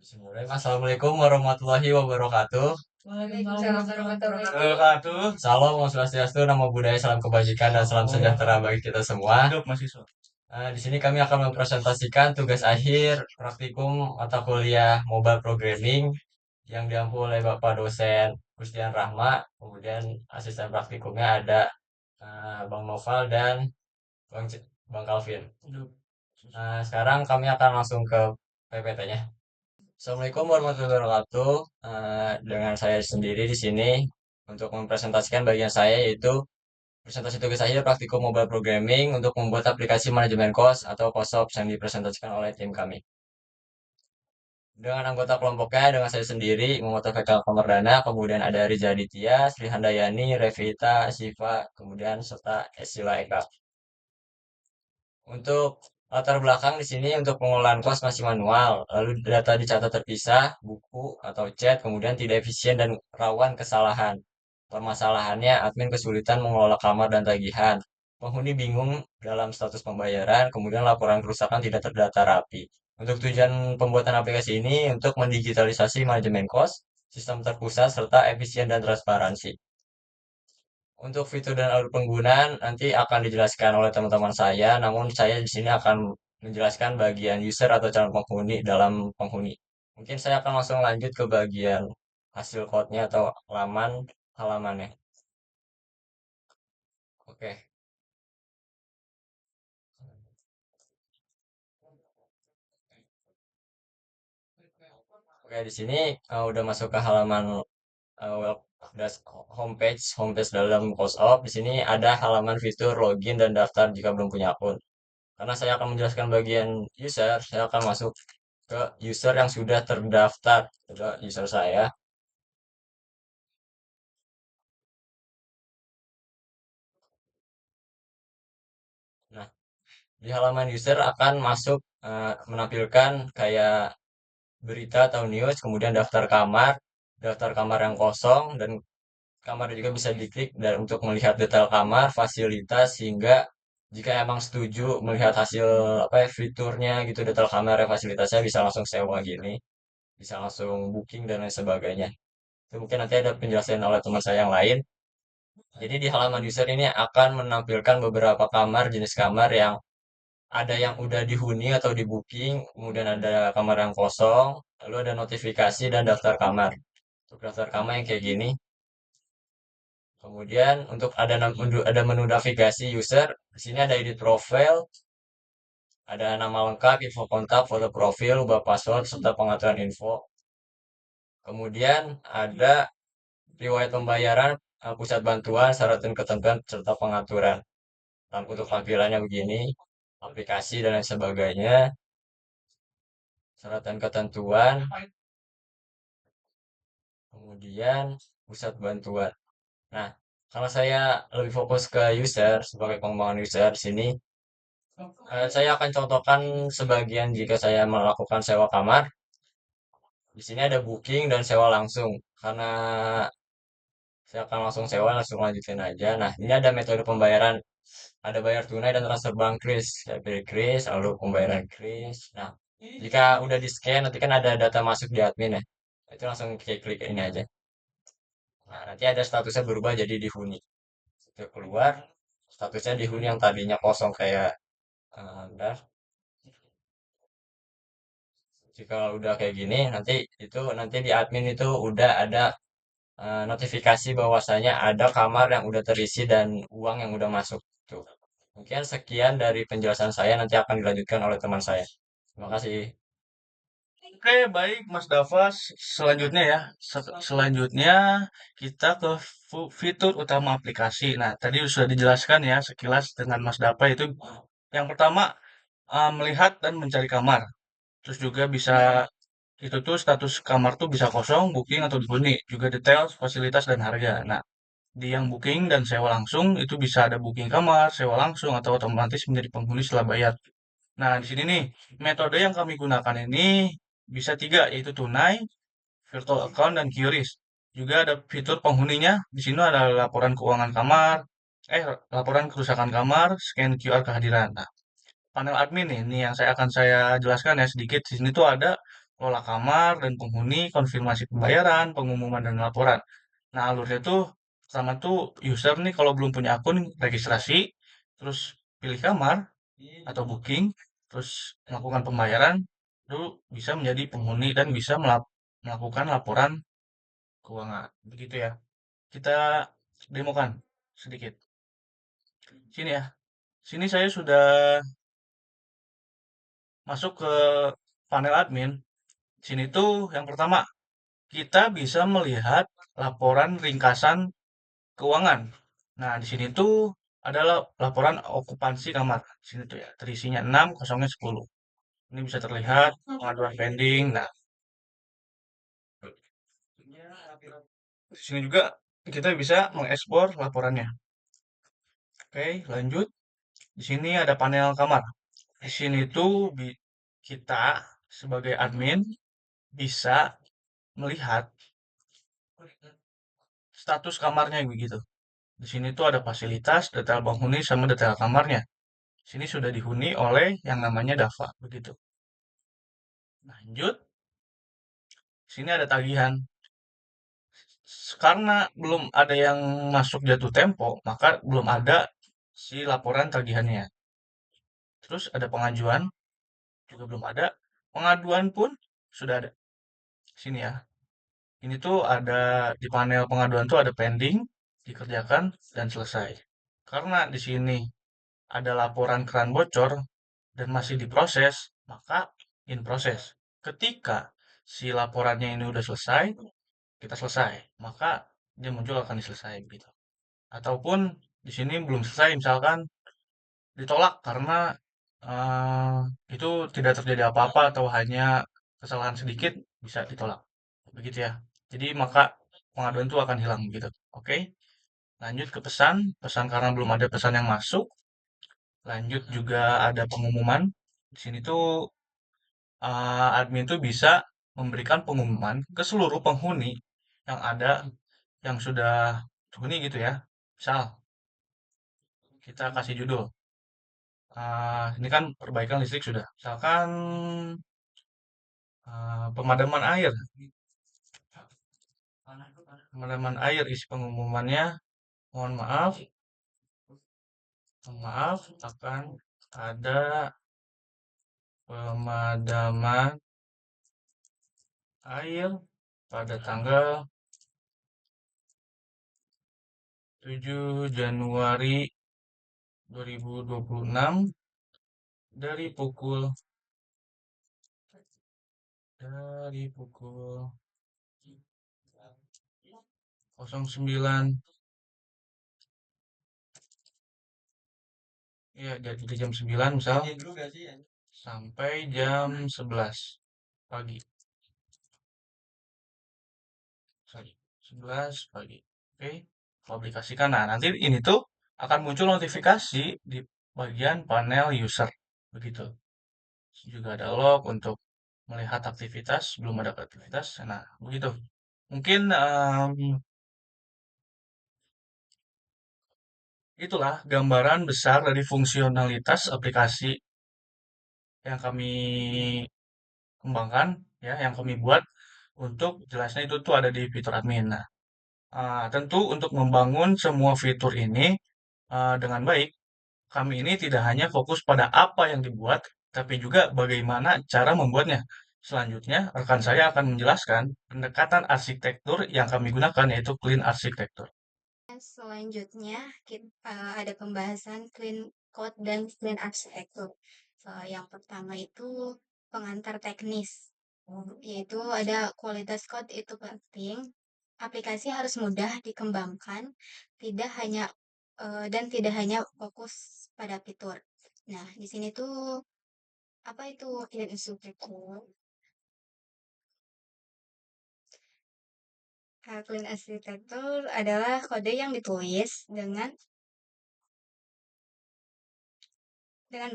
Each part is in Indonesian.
Bismillahirrahmanirrahim. Assalamualaikum warahmatullahi wabarakatuh. Waalaikumsalam warahmatullahi Wabarakatuh. Salam, Om Swastiastu, Namo Buddhaya, salam kebajikan dan salam sejahtera bagi kita semua. hidup mahasiswa. Di sini kami akan mempresentasikan tugas akhir praktikum mata kuliah Mobile Programming yang diampu oleh Bapak dosen Gustian Rahma. Kemudian asisten praktikumnya ada Bang Noval dan Bang Calvin. Sekarang kami akan langsung ke PPT-nya. Assalamualaikum warahmatullahi wabarakatuh. Dengan saya sendiri di sini untuk mempresentasikan bagian saya yaitu presentasi tugas akhir praktikum mobile programming untuk membuat aplikasi manajemen kos atau COSOPS yang dipresentasikan oleh tim kami. Dengan anggota kelompoknya, dengan saya sendiri, Muhammad Taufik Kamardana, kemudian ada Riza Aditya, Sri Handayani, Revita, Siva, kemudian serta Esila Eka. Untuk latar belakang di sini untuk pengolahan kos masih manual, lalu data dicatat terpisah, buku atau chat, kemudian tidak efisien dan rawan kesalahan. Permasalahannya, admin kesulitan mengelola kamar dan tagihan. Penghuni bingung dalam status pembayaran, kemudian laporan kerusakan tidak terdata rapi. Untuk tujuan pembuatan aplikasi ini untuk mendigitalisasi manajemen kos, sistem terpusat, serta efisien dan transparansi. Untuk fitur dan alur penggunaan nanti akan dijelaskan oleh teman-teman saya, namun saya di sini akan menjelaskan bagian user atau calon penghuni dalam penghuni. Mungkin saya akan langsung lanjut ke bagian hasil code-nya atau halamannya. Oke. Oke, di sini udah masuk ke halaman udah homepage dalam COSOP. Di sini ada halaman fitur login dan daftar jika belum punya akun. Karena saya akan menjelaskan bagian user, saya akan masuk ke user yang sudah terdaftar ke user saya. Nah, di halaman user akan masuk menampilkan kayak berita atau news, kemudian daftar kamar yang kosong, dan kamar juga bisa diklik dan untuk melihat detail kamar, fasilitas, hingga jika emang setuju melihat hasil apa ya fiturnya gitu, detail kamar, ya, fasilitasnya bisa langsung sewa gini, bisa langsung booking dan lain sebagainya. Itu mungkin nanti ada penjelasan oleh teman saya yang lain. Jadi di halaman user ini akan menampilkan beberapa kamar, jenis kamar yang ada yang udah dihuni atau di booking, kemudian ada kamar yang kosong, lalu ada notifikasi dan daftar kamar. Untuk daftar kamar yang kayak gini. Kemudian untuk ada menu navigasi user, di sini ada edit profile, ada nama lengkap, info kontak, foto profil, ubah password, serta pengaturan info. Kemudian ada riwayat pembayaran, pusat bantuan, syarat dan ketentuan, serta pengaturan. Untuk tampilannya begini, aplikasi dan lain sebagainya, syarat dan ketentuan, kemudian pusat bantuan. Nah, kalau saya lebih fokus ke user sebagai pengembangan user di sini, saya akan contohkan sebagian jika saya melakukan sewa kamar. Di sini ada booking dan sewa langsung. Karena saya akan langsung sewa, langsung lanjutin aja. Nah, ini ada metode pembayaran. Ada bayar tunai dan transfer bank kris. Saya pilih kris, lalu pembayaran kris. Nah, jika udah di scan, nanti kan ada data masuk di admin ya. Itu langsung klik ini aja. Nah, nanti ada statusnya berubah jadi dihuni. Itu keluar, statusnya dihuni yang tadinya kosong kayak bentar. Jika udah kayak gini, nanti di admin itu udah ada notifikasi bahwasanya ada kamar yang udah terisi dan uang yang udah masuk. Tuh. Mungkin sekian dari penjelasan saya, nanti akan dilanjutkan oleh teman saya. Terima kasih. Oke, baik Mas Dava. Selanjutnya ya, selanjutnya kita ke fitur utama aplikasi. Nah, tadi sudah dijelaskan ya sekilas dengan Mas Dava itu yang pertama melihat dan mencari kamar. Terus juga bisa itu tuh status kamar tuh bisa kosong, booking atau dihuni. Juga detail, fasilitas dan harga. Nah, di yang booking dan sewa langsung itu bisa ada booking kamar, sewa langsung atau otomatis menjadi penghuni setelah bayar. Nah, di sini nih, metode yang kami gunakan ini bisa tiga, yaitu tunai, virtual account, dan QRIS. Juga ada fitur penghuninya. Di sini ada laporan keuangan kamar, laporan kerusakan kamar, scan QR kehadiran. Nah, panel admin nih, ini yang saya akan jelaskan ya sedikit. Di sini tuh ada kelola kamar dan penghuni, konfirmasi pembayaran, pengumuman dan laporan. Nah, alurnya tuh pertama tuh user nih kalau belum punya akun registrasi, terus pilih kamar atau booking, terus melakukan pembayaran, itu bisa menjadi penghuni dan bisa melakukan laporan keuangan. Begitu ya. Kita demokan sedikit. Sini ya. Sini saya sudah masuk ke panel admin. Sini tuh yang pertama, kita bisa melihat laporan ringkasan keuangan. Nah, di sini tuh adalah laporan okupansi kamar. Sini tuh ya, terisinya 6, kosongnya 10. Ini bisa terlihat pengaduan pending. Nah, di sini juga kita bisa mengekspor laporannya. Oke, lanjut. Di sini ada panel kamar. Di sini tuh kita sebagai admin bisa melihat status kamarnya begitu. Di sini tuh ada fasilitas, detail penghuni sama detail kamarnya. Sini sudah dihuni oleh yang namanya Dava begitu. Lanjut, sini ada tagihan. Karena belum ada yang masuk jatuh tempo, maka belum ada si laporan tagihannya. Terus ada pengajuan, juga belum ada. Pengaduan pun sudah ada. Sini ya. Ini tuh ada di panel pengaduan tuh ada pending, dikerjakan, dan selesai. Karena di sini ada laporan keran bocor dan masih diproses, maka in proses. Ketika si laporannya ini udah selesai, kita selesai, maka dia muncul akan diselesai begitu. Ataupun di sini belum selesai, misalkan ditolak karena eh, itu tidak terjadi apa-apa atau hanya kesalahan sedikit, bisa ditolak. Begitu ya. Jadi maka pengaduan itu akan hilang gitu. Oke. Lanjut ke pesan, pesan karena belum ada pesan yang masuk. Lanjut juga ada pengumuman. Di sini tuh admin tuh bisa memberikan pengumuman ke seluruh penghuni yang ada yang sudah huni gitu ya. Misal kita kasih judul, ini kan perbaikan listrik sudah. Misalkan pemadaman air, pemadaman air isi pengumumannya. Mohon maaf, mohon maaf akan ada pemadaman air pada tanggal 7 Januari 2026 dari pukul dari pukul 09 ya dari jam 9 misal sampai jam 11 pagi. Sorry, 11 pagi. Oke, aplikasikan. Nah, nanti ini tuh akan muncul notifikasi di bagian panel user. Begitu. Juga ada log untuk melihat aktivitas, belum ada aktivitas. Nah, begitu. Mungkin itulah gambaran besar dari fungsionalitas aplikasi yang kami kembangkan, ya, yang kami buat untuk jelasnya itu tuh ada di fitur admin. Nah, tentu untuk membangun semua fitur ini dengan baik, kami ini tidak hanya fokus pada apa yang dibuat, tapi juga bagaimana cara membuatnya. Selanjutnya, rekan saya akan menjelaskan pendekatan arsitektur yang kami gunakan, yaitu clean architecture. Selanjutnya kita ada pembahasan clean code dan clean architecture. Yang pertama itu pengantar teknis, yaitu ada kualitas code itu penting. Aplikasi harus mudah dikembangkan, tidak hanya dan tidak hanya fokus pada fitur. Nah, di sini tuh apa itu clean architecture? Clean architecture adalah kode yang ditulis dengan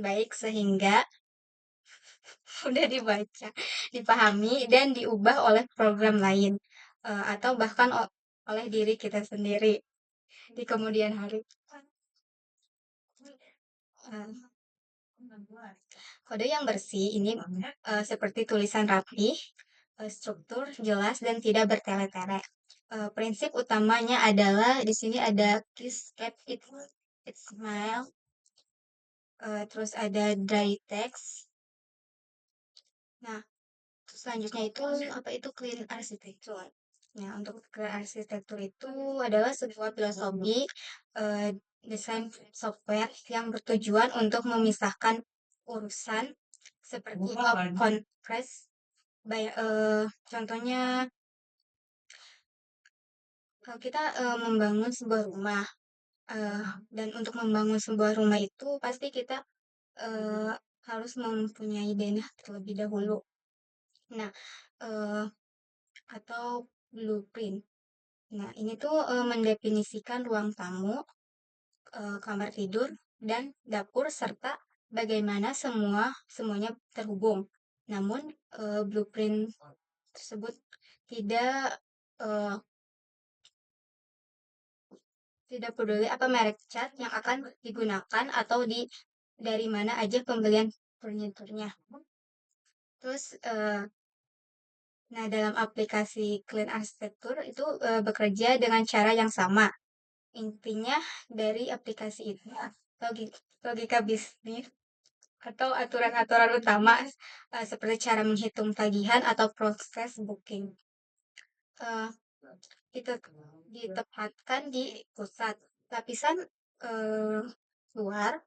baik sehingga mudah dibaca, dipahami, dan diubah oleh program lain, atau bahkan oleh diri kita sendiri di kemudian hari. Eh, Kode yang bersih ini seperti tulisan rapi, struktur jelas dan tidak bertele-tele. Prinsip utamanya adalah di sini ada kiss cap it smile, terus ada dry text. Nah, selanjutnya itu apa itu clean architecture. Nah, untuk clean architecture itu adalah sebuah filosofi desain software yang bertujuan untuk memisahkan urusan seperti compress. Contohnya kalau kita membangun sebuah rumah, dan untuk membangun sebuah rumah itu pasti kita eh, harus mempunyai denah terlebih dahulu. Nah, eh, atau blueprint. Nah, ini tuh mendefinisikan ruang tamu, kamar tidur, dan dapur serta bagaimana semuanya terhubung. Namun blueprint tersebut tidak eh, tidak peduli apa merek cat yang akan digunakan atau dari mana aja pembelian furniturnya. Terus nah, dalam aplikasi Clean Architecture itu bekerja dengan cara yang sama. Intinya dari aplikasi itu logika bisnis atau aturan-aturan utama seperti cara menghitung tagihan atau proses booking. Eh, itu ditempatkan di pusat. Lapisan luar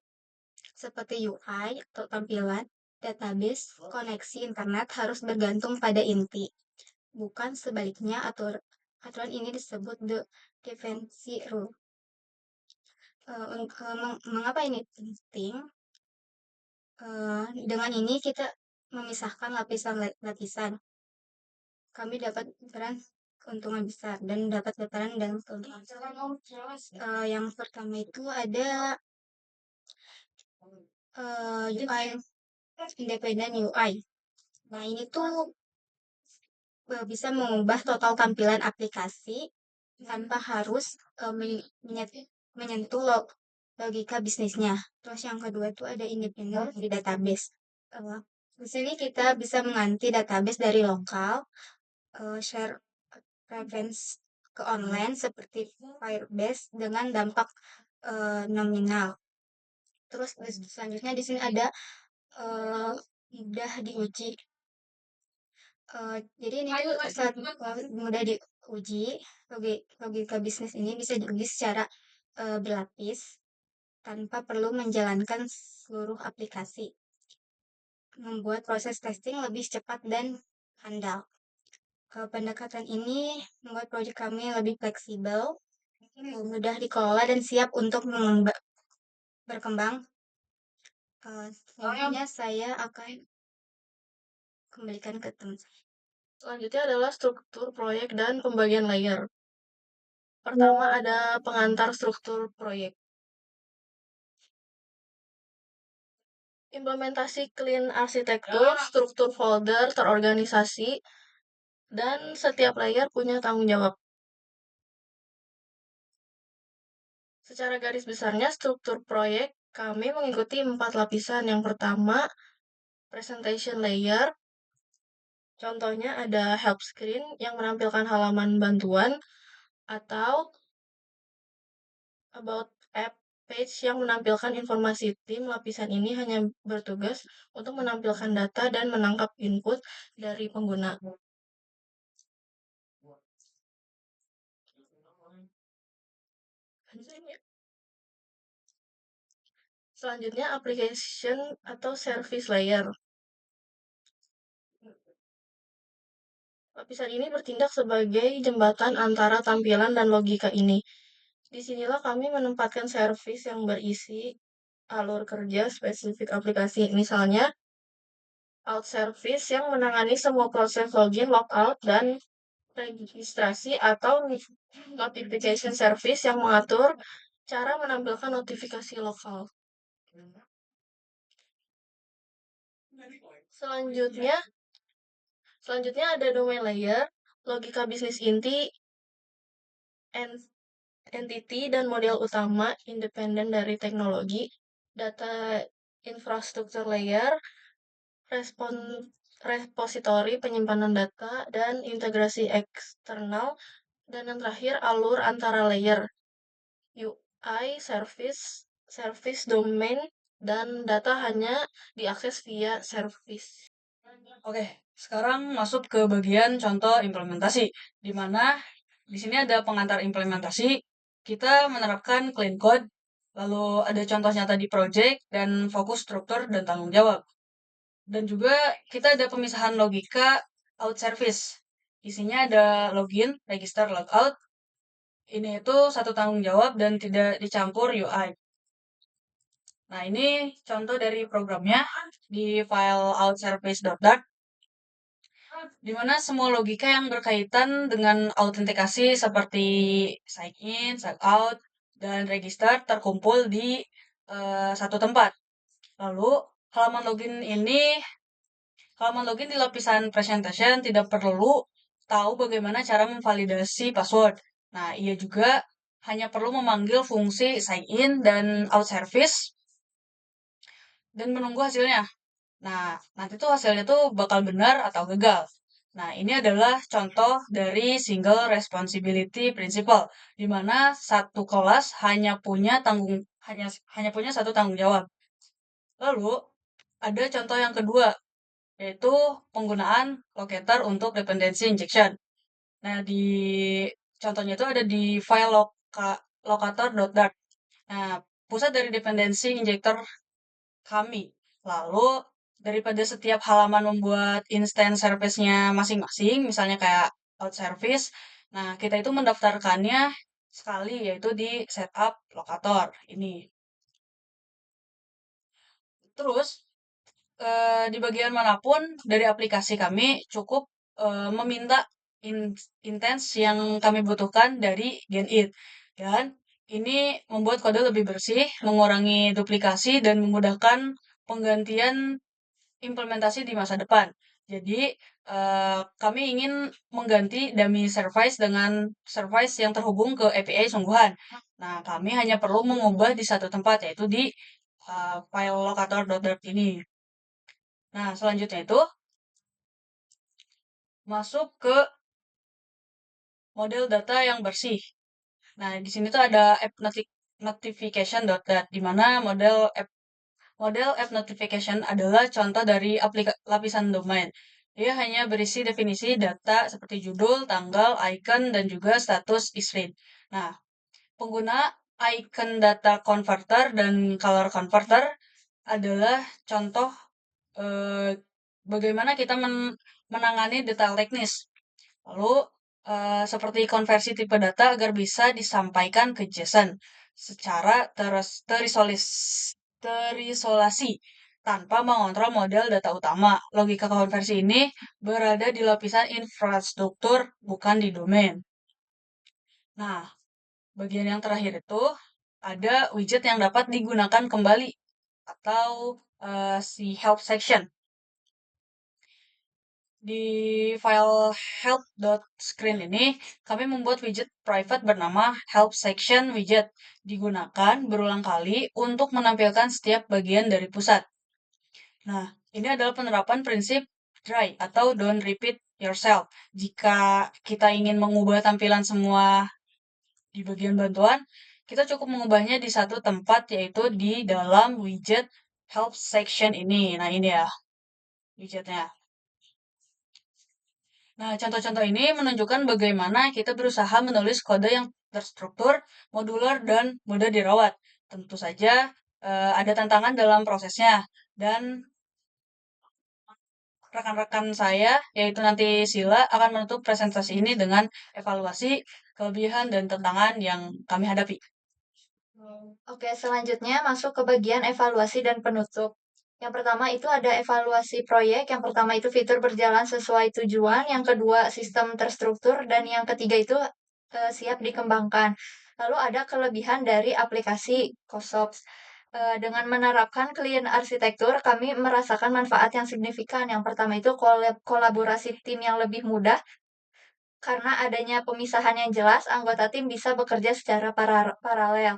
seperti UI atau tampilan database koneksi internet harus bergantung pada inti, bukan sebaliknya. Aturan ini disebut the dependency rule. Mengapa ini penting? Dengan ini kita memisahkan lapisan-lapisan. Kami dapat keuntungan besar dan dapat dataran dan keuntungan besar. Yang pertama itu ada UI, independent UI. Nah, ini tuh bisa mengubah total tampilan aplikasi tanpa harus menyentuh logika bisnisnya. Terus yang kedua itu ada independent di database. Di sini kita bisa mengganti database dari lokal, share reference ke online seperti Firebase dengan dampak nominal. Terus selanjutnya di sini ada mudah diuji. Jadi ini tuh saat mudah diuji, logika bisnis ini bisa diuji secara berlapis tanpa perlu menjalankan seluruh aplikasi, membuat proses testing lebih cepat dan handal. Pendekatan ini membuat proyek kami lebih fleksibel, mudah dikelola dan siap untuk berkembang. Selanjutnya saya akan kembalikan ke teman saya. Selanjutnya adalah struktur proyek dan pembagian layer. Pertama ada pengantar struktur proyek. Implementasi clean arsitektur, struktur folder terorganisasi, dan setiap layer punya tanggung jawab. Secara garis besarnya, struktur proyek kami mengikuti 4 lapisan. Yang pertama, presentation layer. Contohnya ada help screen yang menampilkan halaman bantuan atau about app page yang menampilkan informasi tim. Lapisan ini hanya bertugas untuk menampilkan data dan menangkap input dari pengguna. Selanjutnya, application atau service layer. Lapisan ini bertindak sebagai jembatan antara tampilan dan logika ini. Disinilah kami menempatkan service yang berisi alur kerja spesifik aplikasi. Misalnya, out service yang menangani semua proses login, logout, dan registrasi, atau notification service yang mengatur cara menampilkan notifikasi lokal. Selanjutnya ada domain layer, logika bisnis inti, entity dan model utama independen dari teknologi, data infrastruktur layer, repositori penyimpanan data, dan integrasi eksternal, dan yang terakhir alur antara layer, UI, service domain, dan data hanya diakses via service. Oke, sekarang masuk ke bagian contoh implementasi, di mana di sini ada pengantar implementasi. Kita menerapkan clean code, lalu ada contoh nyata di project, dan fokus struktur dan tanggung jawab. Dan juga kita ada pemisahan logika out service. Isinya ada login, register, logout. Ini itu satu tanggung jawab dan tidak dicampur UI. Nah, ini contoh dari programnya di file outservice.dart, di mana semua logika yang berkaitan dengan autentikasi seperti sign in, sign out, dan register terkumpul di satu tempat. Lalu, halaman login di lapisan presentation tidak perlu tahu bagaimana cara memvalidasi password. Nah, ia juga hanya perlu memanggil fungsi sign in dan out service dan menunggu hasilnya. Nah, nanti tuh hasilnya tuh bakal benar atau gagal. Nah, ini adalah contoh dari single responsibility principle, di mana satu kelas hanya punya satu tanggung jawab. Lalu, ada contoh yang kedua, yaitu penggunaan locator untuk dependency injection. Nah, di contohnya itu ada di file locator.dart. Nah, pusat dari dependency injector kami. Lalu, daripada setiap halaman membuat instance service-nya masing-masing, misalnya kayak out service, nah kita itu mendaftarkannya sekali, yaitu di setup locator ini. Terus, di bagian manapun dari aplikasi kami cukup meminta intents yang kami butuhkan dari GenIt. Dan ini membuat kode lebih bersih, mengurangi duplikasi, dan memudahkan penggantian implementasi di masa depan. Jadi, kami ingin mengganti dummy service dengan service yang terhubung ke API sungguhan. Nah, kami hanya perlu mengubah di satu tempat, yaitu di file locator.dart ini. Nah, selanjutnya itu masuk ke model data yang bersih. Nah, di sini tuh ada app notification.dat, di mana model app notification adalah contoh dari lapisan domain. Dia hanya berisi definisi data seperti judul, tanggal, icon, dan juga status is read. Nah, pengguna icon data converter dan color converter adalah contoh eh, bagaimana kita menangani detail teknis. Lalu, seperti konversi tipe data agar bisa disampaikan ke JSON secara terisolasi tanpa mengontrol model data utama. Logika konversi ini berada di lapisan infrastruktur, bukan di domain. Nah, bagian yang terakhir itu ada widget yang dapat digunakan kembali atau si help section. Di file help.screen ini, kami membuat widget private bernama help section widget. Digunakan berulang kali untuk menampilkan setiap bagian dari pusat. Nah, ini adalah penerapan prinsip dry atau don't repeat yourself. Jika kita ingin mengubah tampilan semua di bagian bantuan, kita cukup mengubahnya di satu tempat, yaitu di dalam widget help section ini. Nah, ini ya widgetnya. Nah, contoh-contoh ini menunjukkan bagaimana kita berusaha menulis kode yang terstruktur, modular, dan mudah dirawat. Tentu saja ada tantangan dalam prosesnya, dan rekan-rekan saya, yaitu nanti Sila, akan menutup presentasi ini dengan evaluasi, kelebihan, dan tantangan yang kami hadapi. Oke, selanjutnya masuk ke bagian evaluasi dan penutup. Yang pertama itu ada evaluasi proyek, yang pertama itu fitur berjalan sesuai tujuan, yang kedua sistem terstruktur, dan yang ketiga itu siap dikembangkan. Lalu ada kelebihan dari aplikasi COSOPS. Dengan menerapkan clean arsitektur, kami merasakan manfaat yang signifikan. Yang pertama itu kolaborasi tim yang lebih mudah, karena adanya pemisahan yang jelas, anggota tim bisa bekerja secara paralel.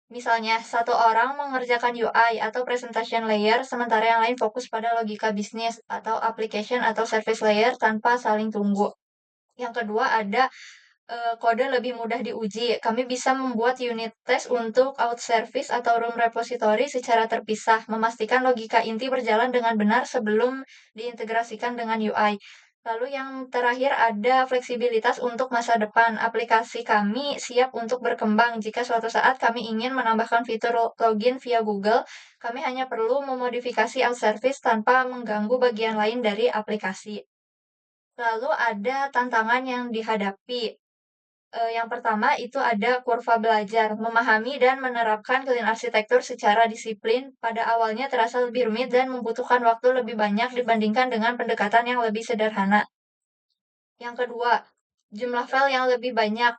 Misalnya, satu orang mengerjakan UI atau presentation layer, sementara yang lain fokus pada logika bisnis atau application atau service layer tanpa saling tunggu. Yang kedua ada kode lebih mudah diuji. Kami bisa membuat unit test untuk out service atau room repository secara terpisah, memastikan logika inti berjalan dengan benar sebelum diintegrasikan dengan UI. Lalu yang terakhir ada fleksibilitas untuk masa depan. Aplikasi kami siap untuk berkembang jika suatu saat kami ingin menambahkan fitur login via Google. Kami hanya perlu memodifikasi out service tanpa mengganggu bagian lain dari aplikasi. Lalu ada tantangan yang dihadapi. Yang pertama itu ada kurva belajar, memahami dan menerapkan clean arsitektur secara disiplin pada awalnya terasa lebih rumit dan membutuhkan waktu lebih banyak dibandingkan dengan pendekatan yang lebih sederhana. Yang kedua, jumlah file yang lebih banyak.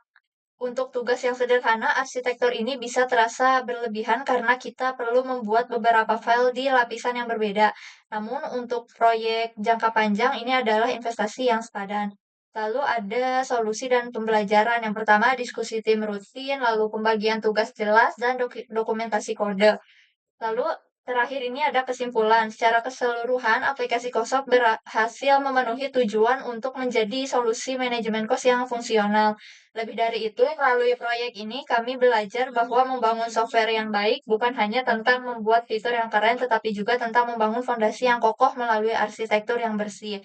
Untuk tugas yang sederhana, arsitektur ini bisa terasa berlebihan karena kita perlu membuat beberapa file di lapisan yang berbeda. Namun, untuk proyek jangka panjang, ini adalah investasi yang sepadan. Lalu ada solusi dan pembelajaran. Yang pertama, diskusi tim rutin, lalu pembagian tugas jelas, dan dokumentasi kode. Lalu terakhir ini ada kesimpulan. Secara keseluruhan, aplikasi COSOP berhasil memenuhi tujuan untuk menjadi solusi manajemen kos yang fungsional. Lebih dari itu, melalui proyek ini kami belajar bahwa membangun software yang baik bukan hanya tentang membuat fitur yang keren, tetapi juga tentang membangun fondasi yang kokoh melalui arsitektur yang bersih.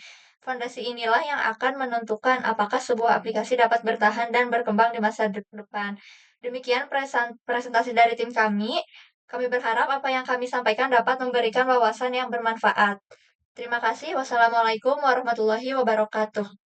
Fondasi inilah yang akan menentukan apakah sebuah aplikasi dapat bertahan dan berkembang di masa depan. Demikian presentasi dari tim kami. Kami berharap apa yang kami sampaikan dapat memberikan wawasan yang bermanfaat. Terima kasih. Wassalamualaikum warahmatullahi wabarakatuh.